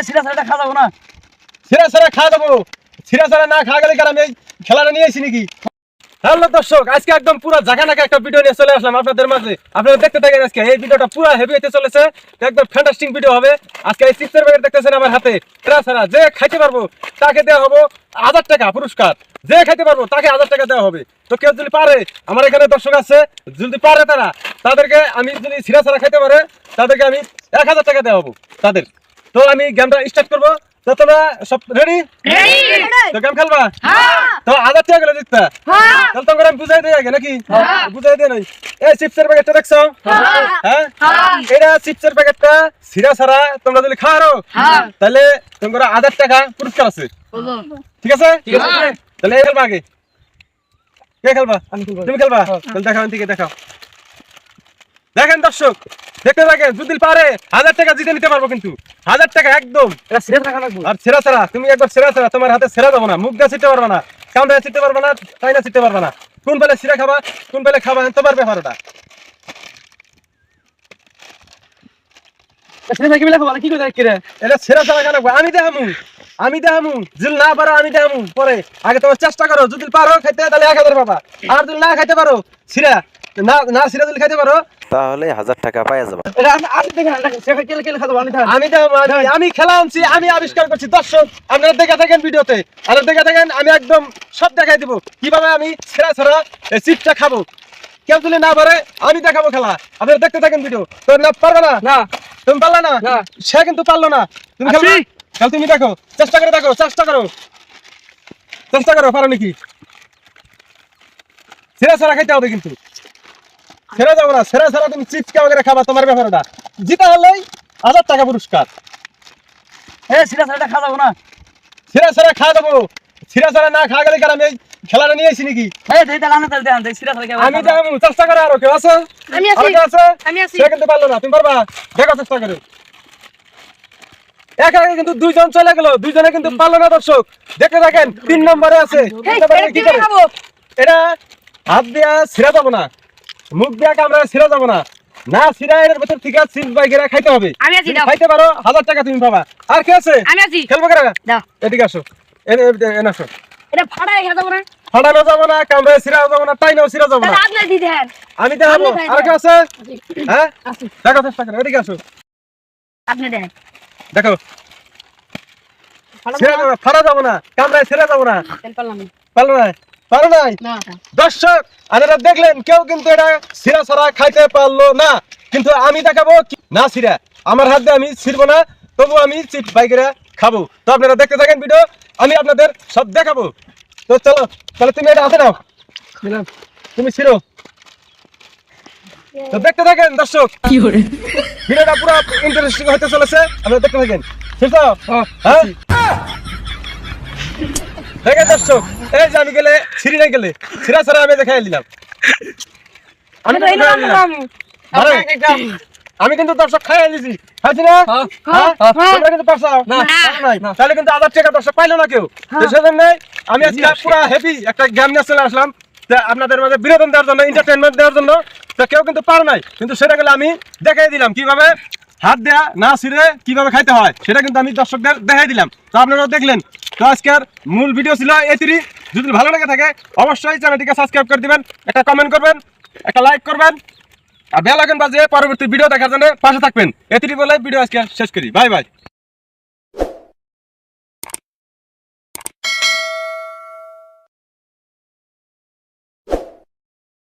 সিরা সারাটা খাওয়া যাবো না। সিরা সারা খাওয়া যাবো। সিরা সারা না খাওয়া গেলে আমি এই খেলাটা নিয়ে আসি নাকি? হ্যালো দর্শক, আজকে একদম পুরো জায়গানাকা একটা ভিডিও নিয়ে চলে আসলাম আপনাদের মাঝে। আপনারা দেখতে থাকেন। আজকে এই ভিডিওটা পুরো হেভি হতে চলেছে, একদম ফ্যান্টাস্টিক ভিডিও হবে। আজকে এই চিপসের প্যাকেট দেখতেছেন আমার হাতে। সিরা সারা যে খাইতে পারবো তাকে দেওয়া হবে 1000 টাকা পুরস্কার। যে খাইতে পারবো তাকে 1000 টাকা দেওয়া হবে। তো কেউ যদি পারে, আমার এখানে দর্শক আছে, যদি পারে তাদেরকে আমি, যদি সিরা সারা খাইতে পারে তাদেরকে আমি 1000 টাকা দেওয়া হবো তাদের। তো আমি গেমটা স্টার্ট করবো। তো তোমরা সব রেডি? তো গেম খেলবা? তো 1000 টাকা করে দিতে তাহলে তোমরা আমি বুঝাই দিই আগে নাকি? বুঝাই দিয়ে নাই। এই চিপসের প্যাকেটটা দেখছো? হ্যাঁ, এটা চিপসের প্যাকেটটা সিরা সারা তোমরা যদি খাও তাহলে তোমরা 1000 টাকা পুরস্কার আছে। ঠিক আছে? তাহলে এই খেলবা আগে। কে খেলবা? তুমি খেলবা? তাহলে দেখাও, এদিকে দেখাও। দেখেন দর্শক, দেখতে থাকেন। যদি পারে 1000 টাকা জিতে নিতে পারবো, কিন্তু 1000 টাকা একদম। আর সেরা সেরা, তুমি একবার সেরা সেরা, তোমার হাতে সেরা যাবো না, মুখ দিয়ে ছিটতে পারবে না, কামড়ে ছিটতে পারবে না, তাই না ছিটতে পারবে না। কোন বেলে সিরা খাবা, কোন বেলে খাবা, তোমার ব্যাপার ওটা। এটা সেরা সেরা কেন? আমি দেখামু যদি না পারো, আমি দেখামু পরে। আগে তোমার চেষ্টা করো, যদি পারো খাইতে তাহলে 1000 পাবা। আর যদি না খাইতে পারো সিরা, না সিরা যদি খাইতে পারো তাহলে 1000 টাকা পাওয়া যাবে। আমি খেলা আনছি, আমি আবিষ্কার করছি। দর্শক আপনারা দেখে থাকেন ভিডিওতে, আর দেখে থাকেন। আমি একদম সব দেখাই দিব কিভাবে আমি সেরা সেরা চিপসটা খাবো। কেউ যদি না পারে আমি দেখাবো খেলা। আপনারা দেখতে থাকেন ভিডিও। তো না পারবে না, তুমি পারলা না, সে কিন্তু পারলো না। তুমি খেলবে, তাহলে তুমি দেখো, চেষ্টা করে দেখো, চেষ্টা করো পারো নাকি। সেরা সেরা খাইতে হবে কিন্তু, সেরা যাবো না। সেরা সেরা তুমি চিপস করে খাবা, তোমার ব্যাপার ওটা। জিতা হলেই 1000 টাকা পুরস্কার। সিরা সারাটা খাওয়া যাবো না। সিরা সারা খাওয়া যাবো। সিরা সারা না খাওয়া গেলে আমি এই খেলাটা নিয়ে আসি নাকি? আমি যাবো, চেষ্টা করে। আরো কেউ আছে? আরো কেউ আছে? সে কিন্তু পারলো না, তুমি পারবা? দেখো চেষ্টা করে। একা কিন্তু দুইজন চলে গেল, দুইজনে কিন্তু পারলো না। দর্শক দেখতে থাকেন। 3 নম্বরে আছে। এটা হাত দিয়া সিরা যাবো না, মুখ দিয়া কামড়া সিরা যাবো না। না সিরা এর ভিতর থেকে চিপস বাইকেরা খাইতে হবে। খাইতে পারো 1000 টাকা তুমি পাবা। আর কে আছে? খেলবো কেন? এদিকে আসো, এনে আসো। ফাটানো যাবো না, কামড়া সিরা যাবো না, টাইনাও সিরা যাবো না। আমি দেখাবো। আর কে আছে? হ্যাঁ, দেখো চেষ্টা করো। এদিকে আসো, দেখো। ফাটা যাবো না, কামড়ায় ছিঁড়া যাবো না। পারো নাই? দর্শক আপনারা দেখলেন, কেউ কিন্তু এটা ছিঁড়া ছাড়া খাইতে পারলো না। কিন্তু আমি দেখাবো না ছিঁড়া, আমার হাত দিয়ে আমি ছিঁড়বো না, তবু আমি চিপস বাইকেরা খাবো। তো আপনারা দেখতে থাকেন ভিডিও, আমি আপনাদের সব দেখাবো। তো চলো, তাহলে তুমি এটা হাতে নাও, তুমি ছিঁড়ো। তো দেখতে থাকেন দর্শক, ভিডিওটা পুরো ইন্টারেস্টিং হতে চলেছে। আপনারা দেখতে থাকেন। হ্যাঁ, দেখেন দর্শক, এই যে আমি গেলে ছিঁড়ি নাই গেলে ছিঁড়া ছাড়া আমি দেখাই দিলাম। আমি কিন্তু দর্শক খাই দিছি, খাইছি না? কিন্তু তাহলে কিন্তু 1000 টাকা দর্শক পাইলো না কেউ। সেজন্য আমি আজকে পুরো হ্যাপি একটা গেম নিয়ে চলে আসলাম আপনাদের মাঝে, বিনোদন দেওয়ার জন্য, এন্টারটেইনমেন্ট দেওয়ার জন্য। তো কেউ কিন্তু পারে নাই, কিন্তু সেটা গেলে আমি দেখাই দিলাম কিভাবে হাত দেয়া না ছিঁড়ে কিভাবে খাইতে হয়, সেটা কিন্তু আমি দর্শকদের দেখাই দিলাম। তো আপনারাও দেখলেন। তো আজকের মূল ভিডিও ছিল এতিরি। যদি ভালো লেগে থাকে অবশ্যই চ্যানেলটিকে সাবস্ক্রাইব করে দিবেন, একটা কমেন্ট করবেন, একটা লাইক করবেন, আর বেল আইকন বাজিয়ে পরবর্তী ভিডিও দেখার জন্য পাশে থাকবেন। এতিরি বলে ভিডিও আজকে শেষ করি। Bye bye.